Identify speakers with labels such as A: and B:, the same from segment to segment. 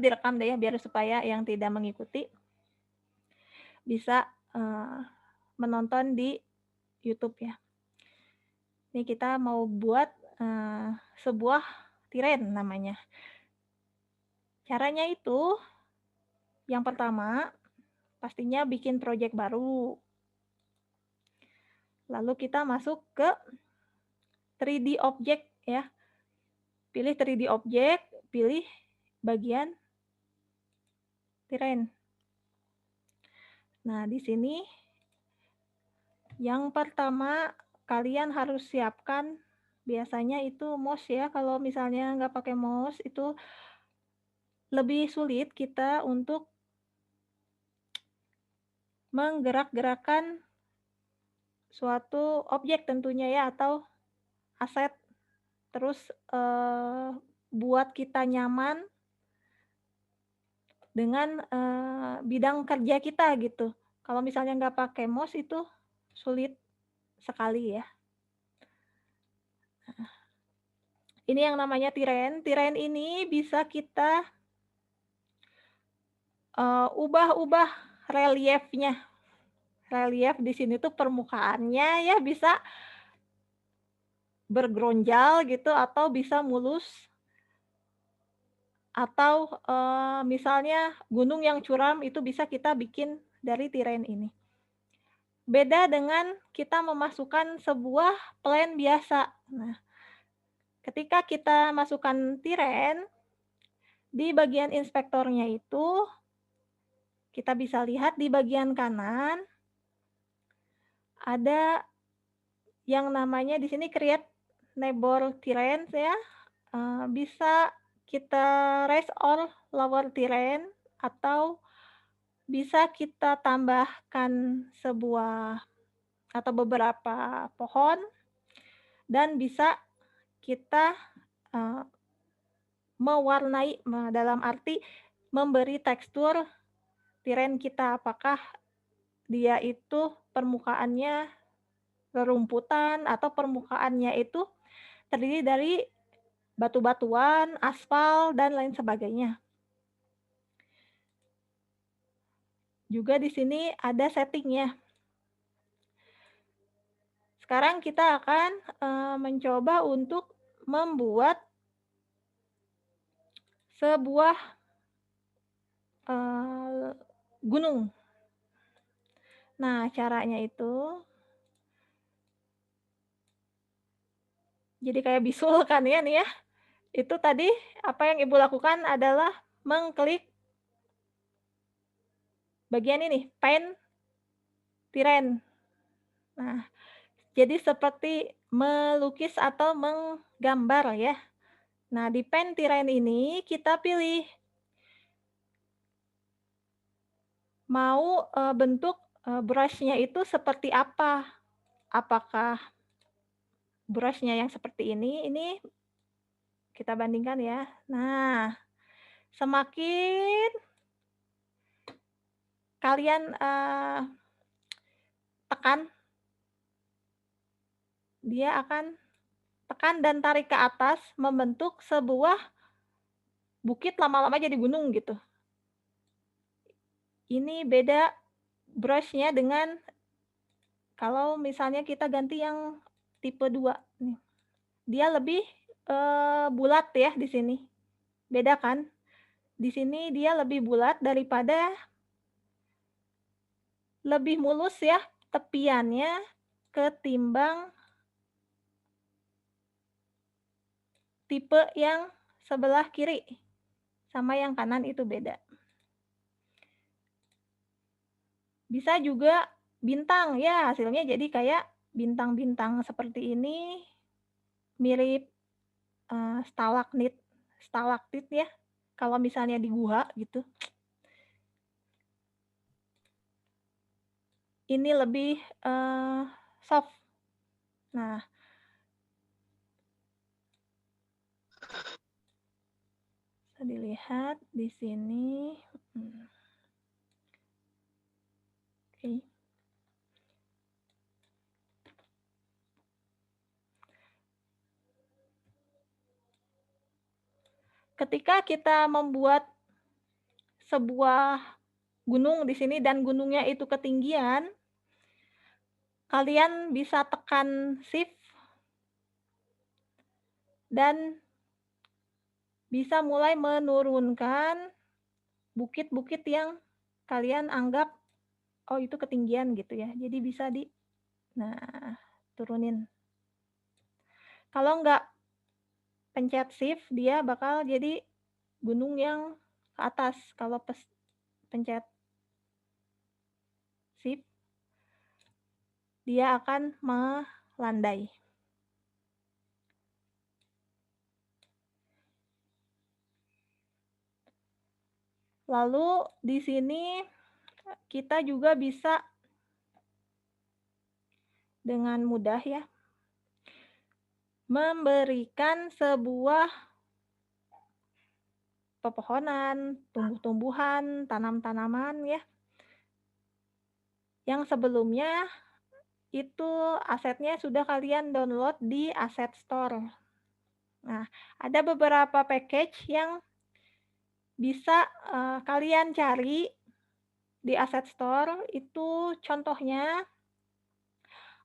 A: direkam deh ya, biar supaya yang tidak mengikuti bisa menonton di YouTube ya. Ini kita mau buat sebuah tiren namanya. Caranya itu, yang pertama, pastinya bikin project baru. Lalu kita masuk ke 3D object ya. Pilih 3D object, pilih bagian tiren. Nah, di sini yang pertama kalian harus siapkan biasanya itu mouse ya. Kalau misalnya nggak pakai mouse itu lebih sulit kita untuk menggerak-gerakkan suatu objek tentunya ya atau aset. Terus buat kita nyaman dengan bidang kerja kita gitu. Kalau misalnya nggak pakai mouse itu sulit sekali ya. Ini yang namanya tiren. Tiren ini bisa kita ubah-ubah reliefnya. Relief di sini tuh permukaannya ya bisa bergeronjal gitu atau bisa mulus atau misalnya gunung yang curam itu bisa kita bikin dari tiren ini. Beda dengan kita memasukkan sebuah plan biasa. Nah, ketika kita masukkan tiren, di bagian inspektornya itu kita bisa lihat di bagian kanan ada yang namanya di sini create neighbor terrain ya. Bisa kita raise or lower terrain atau bisa kita tambahkan sebuah atau beberapa pohon dan bisa kita mewarnai dalam arti memberi tekstur tiren kita, apakah dia itu permukaannya rerumputan atau permukaannya itu terdiri dari batu-batuan, aspal, dan lain sebagainya. Juga di sini ada settingnya. Sekarang kita akan mencoba untuk membuat sebuah gunung. Nah, caranya itu jadi kayak bisul kan ya nih ya. Itu tadi apa yang Ibu lakukan adalah mengklik bagian ini, paint tiren. Nah, jadi seperti melukis atau menggambar ya. Nah, di pen tiren ini kita pilih mau bentuk brush-nya itu seperti apa. Apakah brush-nya yang seperti ini kita bandingkan ya. Nah, semakin kalian tekan, dia akan tekan dan tarik ke atas membentuk sebuah bukit lama-lama jadi gunung gitu. Ini beda brush-nya dengan kalau misalnya kita ganti yang tipe 2 nih. Dia lebih bulat ya di sini. Beda kan? Di sini dia lebih bulat daripada lebih mulus ya tepiannya ketimbang tipe yang sebelah kiri. Sama yang kanan itu beda. Bisa juga bintang, ya hasilnya jadi kayak bintang-bintang seperti ini, mirip stalaktit ya, kalau misalnya di gua gitu. Ini lebih soft. Nah, bisa dilihat di sini. Oke. Ketika kita membuat sebuah gunung di sini dan gunungnya itu ketinggian, kalian bisa tekan Shift dan bisa mulai menurunkan bukit-bukit yang kalian anggap, "Oh, itu ketinggian," gitu ya. Jadi bisa nah, turunin. Kalau nggak pencet Shift, dia bakal jadi gunung yang ke atas. Kalau pencet Shift, dia akan melandai. Lalu di sini kita juga bisa dengan mudah ya memberikan sebuah pepohonan, tumbuh-tumbuhan, tanam-tanaman ya, yang sebelumnya itu asetnya sudah kalian download di Asset Store. Nah, ada beberapa package yang bisa kalian cari di Asset Store. Itu contohnya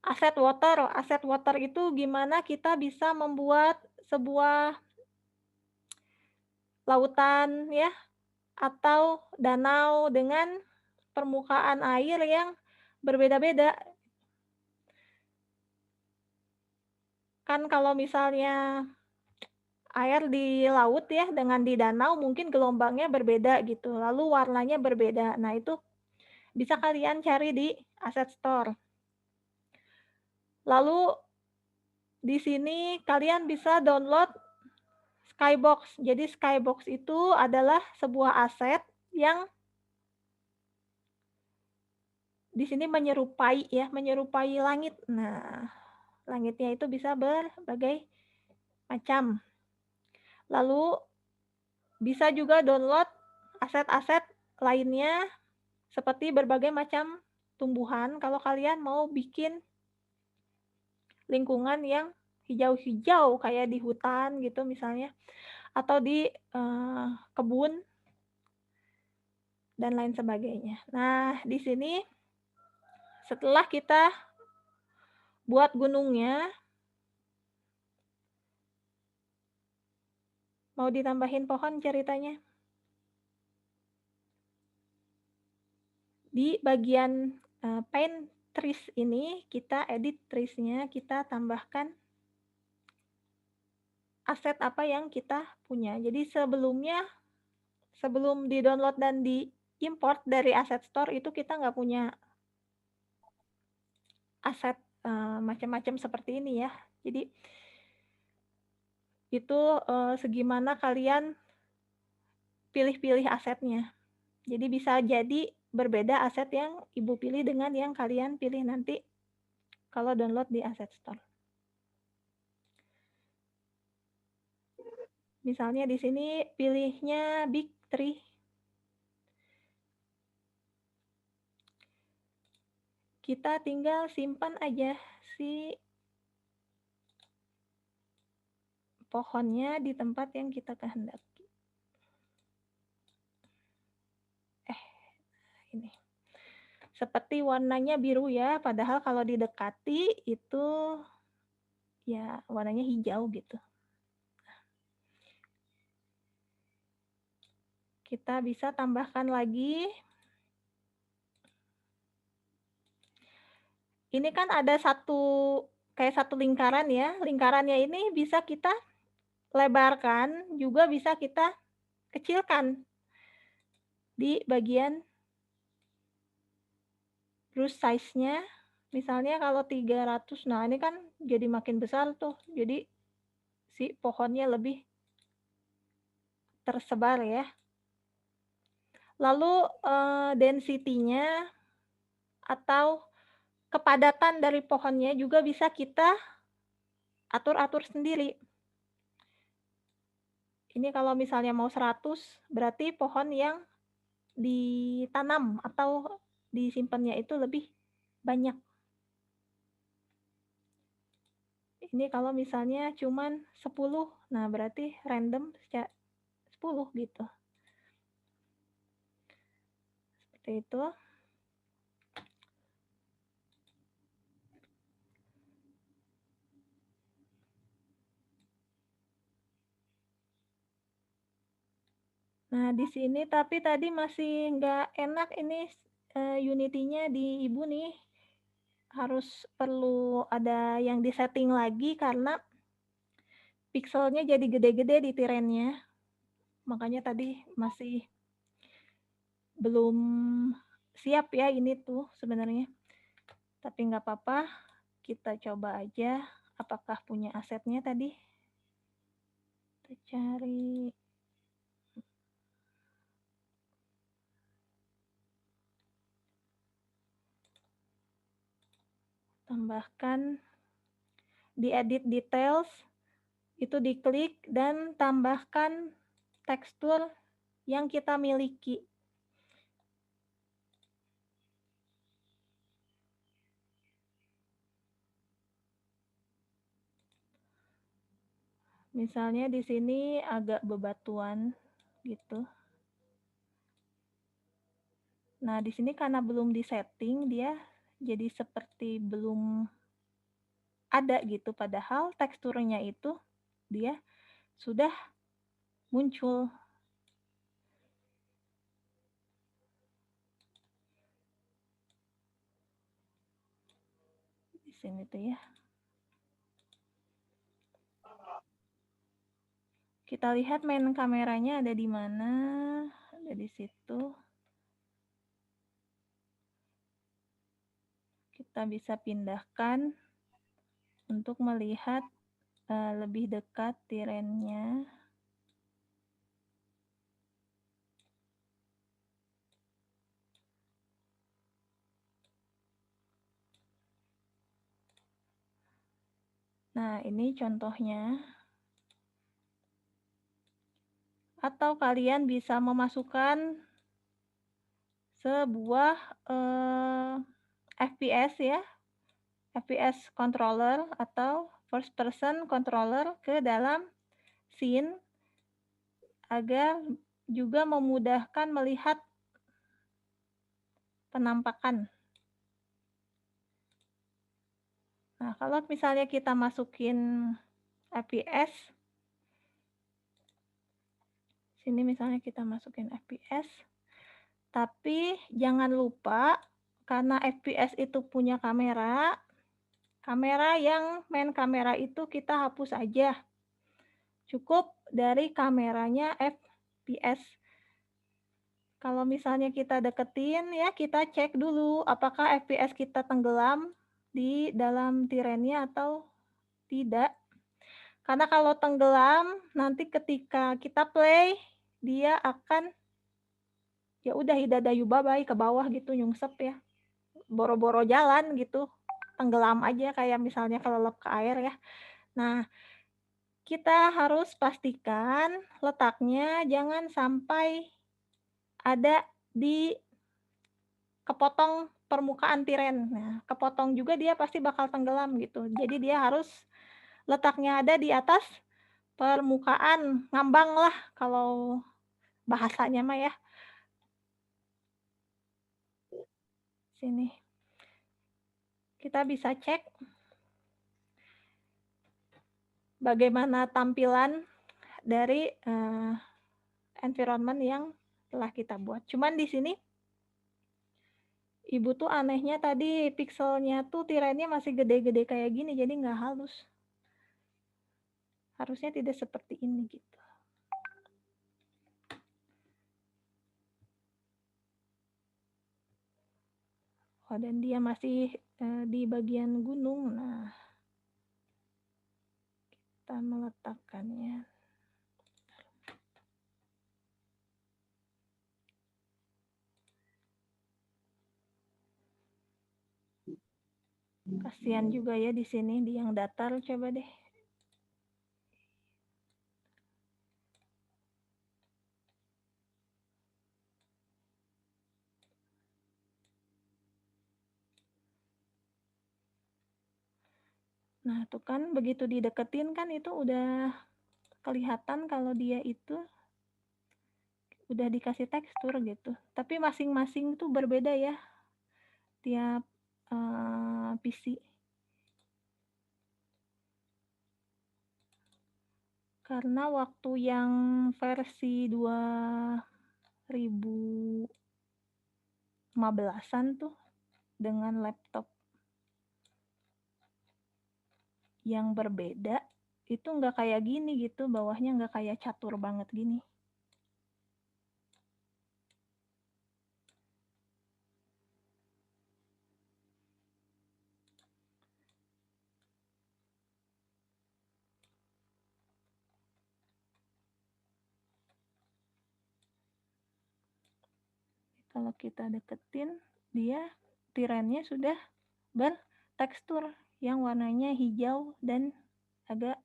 A: Asset Water. Asset Water itu gimana kita bisa membuat sebuah lautan ya atau danau dengan permukaan air yang berbeda-beda. Kan kalau misalnya air di laut ya dengan di danau mungkin gelombangnya berbeda gitu, lalu warnanya berbeda. Nah, itu bisa kalian cari di Asset Store. Lalu di sini kalian bisa download Skybox. Jadi Skybox itu adalah sebuah aset yang di sini menyerupai langit. Nah, langitnya itu bisa berbagai macam. Lalu bisa juga download aset-aset lainnya seperti berbagai macam tumbuhan kalau kalian mau bikin lingkungan yang hijau-hijau kayak di hutan gitu misalnya atau di kebun dan lain sebagainya. Nah, di sini setelah kita buat gunungnya, mau ditambahin pohon ceritanya. Di bagian paint trees ini kita edit trees-nya, kita tambahkan aset apa yang kita punya. Jadi sebelum di-download dan di-import dari Asset Store itu kita nggak punya aset macam-macam seperti ini ya. Jadi itu segimana kalian pilih-pilih asetnya. Jadi bisa jadi berbeda aset yang Ibu pilih dengan yang kalian pilih nanti kalau download di Asset Store. Misalnya di sini pilihnya Big Tree. Kita tinggal simpan aja si pohonnya di tempat yang kita kehendaki. Ini. Seperti warnanya biru ya, padahal kalau didekati itu ya warnanya hijau gitu. Kita bisa tambahkan lagi. Ini kan ada kayak satu lingkaran ya. Lingkarannya ini bisa kita lebarkan, juga bisa kita kecilkan di bagian brush size-nya. Misalnya kalau 300, nah ini kan jadi makin besar tuh. Jadi si pohonnya lebih tersebar ya. Lalu density-nya atau kepadatan dari pohonnya juga bisa kita atur-atur sendiri. Ini kalau misalnya mau 100, berarti pohon yang ditanam atau disimpannya itu lebih banyak. Ini kalau misalnya cuman 10, nah berarti random 10 gitu. Seperti itu. Nah, di sini tapi tadi masih nggak enak ini, Unity-nya di Ibu nih, harus perlu ada yang di-setting lagi karena pikselnya jadi gede-gede di tirennya. Makanya tadi masih belum siap ya ini tuh sebenarnya. Tapi nggak apa-apa, kita coba aja apakah punya asetnya tadi. Kita cari. Tambahkan di edit details, itu diklik dan tambahkan tekstur yang kita miliki. Misalnya di sini agak bebatuan gitu. Nah, di sini karena belum disetting, dia jadi seperti belum ada gitu, padahal teksturnya itu dia sudah muncul. Di sini tuh ya. Kita lihat main kameranya ada di mana. Ada di situ. Kita bisa pindahkan untuk melihat lebih dekat tirennya. Nah, ini contohnya. Atau kalian bisa memasukkan sebuah FPS ya, FPS controller atau first person controller ke dalam scene agar juga memudahkan melihat penampakan. Nah, kalau misalnya kita masukin FPS, sini misalnya kita masukin FPS, tapi jangan lupa karena FPS itu punya kamera, kamera yang main kamera itu kita hapus aja. Cukup dari kameranya FPS. Kalau misalnya kita deketin ya kita cek dulu apakah FPS kita tenggelam di dalam tirennya atau tidak. Karena kalau tenggelam nanti ketika kita play dia akan ya udah hidadayu babai ke bawah gitu nyungsep ya. Boro-boro jalan gitu. Tenggelam aja kayak misalnya kelelep ke air ya. Nah, kita harus pastikan letaknya jangan sampai ada di kepotong permukaan tiren. Nah, kepotong juga dia pasti bakal tenggelam gitu. Jadi dia harus letaknya ada di atas permukaan, ngambang lah kalau bahasanya mah ya. Sini. Kita bisa cek bagaimana tampilan dari environment yang telah kita buat. Cuman di sini Ibu tuh anehnya tadi pixelnya tuh tirennya masih gede-gede kayak gini, jadi nggak halus. Harusnya tidak seperti ini gitu. Oh, dan dia masih di bagian gunung. Nah, kita meletakkannya. Kasihan juga ya di sini di yang datar, coba deh. Nah, tuh kan begitu dideketin kan itu udah kelihatan kalau dia itu udah dikasih tekstur gitu. Tapi masing-masing tuh berbeda ya tiap, PC. Karena waktu yang versi 2015-an tuh dengan laptop yang berbeda, itu nggak kayak gini gitu, bawahnya nggak kayak catur banget gini. Kalau kita deketin, dia tirannya sudah bertekstur yang warnanya hijau dan agak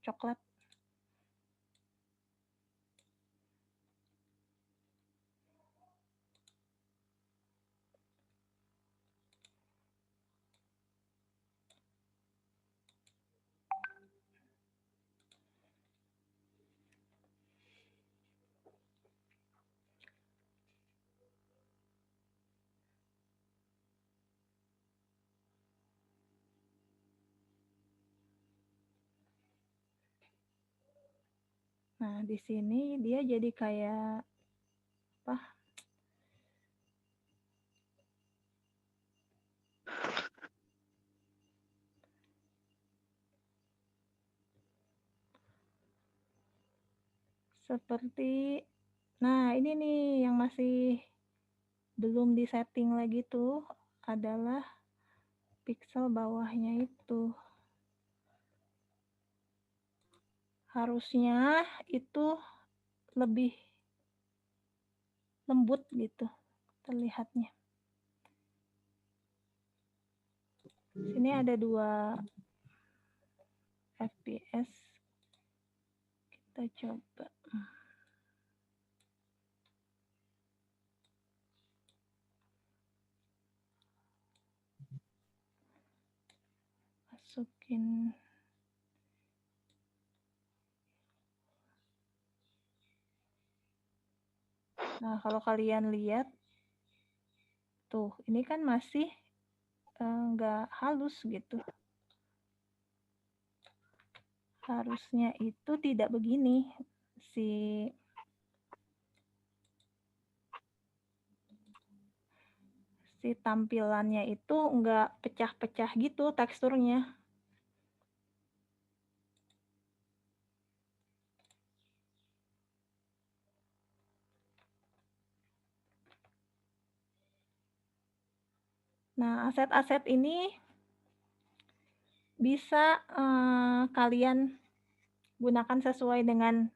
A: coklat. Nah, di sini dia jadi kayak apa? Seperti, nah ini nih yang masih belum disetting lagi tuh adalah pixel bawahnya itu. Harusnya itu lebih lembut gitu terlihatnya. Sini ada 2 fps. Kita coba. Masukin. Nah, kalau kalian lihat tuh, ini kan masih nggak halus gitu. Harusnya itu tidak begini si tampilannya itu nggak pecah-pecah gitu teksturnya. Nah, aset-aset ini bisa kalian gunakan sesuai dengan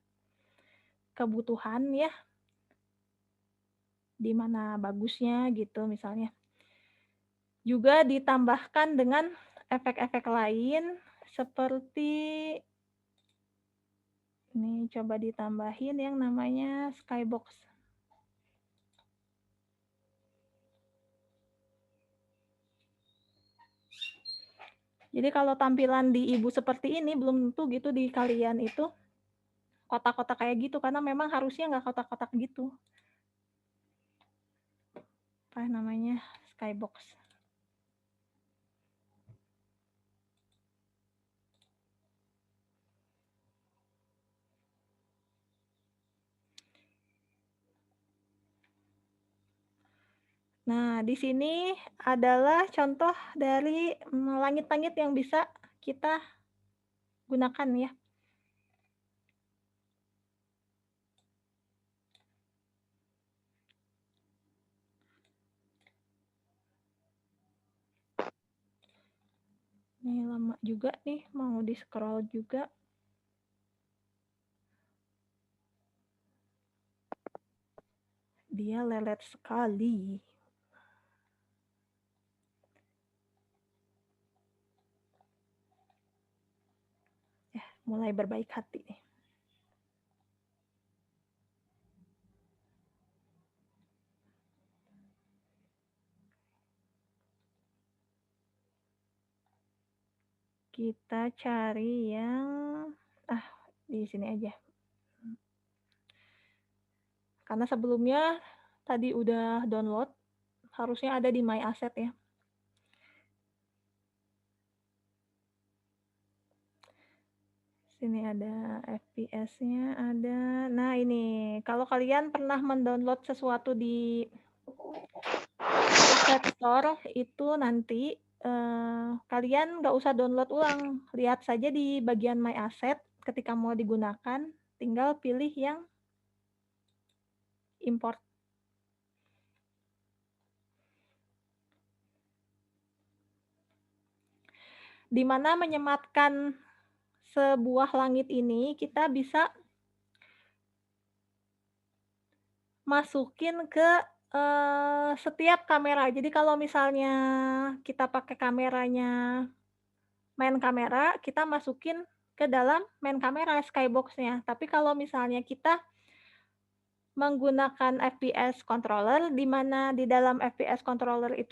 A: kebutuhan ya, di mana bagusnya gitu misalnya. Juga ditambahkan dengan efek-efek lain seperti ini, coba ditambahin yang namanya skybox. Jadi kalau tampilan di ibu seperti ini belum tentu gitu di kalian itu kotak-kotak kayak gitu, karena memang harusnya nggak kotak-kotak gitu. Apa namanya? Skybox. Nah, di sini adalah contoh dari langit-langit yang bisa kita gunakan ya. Ini lama juga nih, mau di-scroll juga. Dia lelet sekali. Ya, mulai berbaik hati nih. Kita cari yang di sini aja. Karena sebelumnya tadi udah download, harusnya ada di My Asset ya. Sini ada FPS-nya ada. Nah ini, kalau kalian pernah mendownload sesuatu di Asset Store itu nanti, kalian nggak usah download ulang, lihat saja di bagian My Asset ketika mau digunakan, tinggal pilih yang import. Di mana menyematkan sebuah langit ini kita bisa masukin ke, setiap kamera. Jadi kalau misalnya kita pakai kameranya main kamera, kita masukin ke dalam main kamera skybox-nya. Tapi kalau misalnya kita menggunakan FPS controller, di mana di dalam FPS controller itu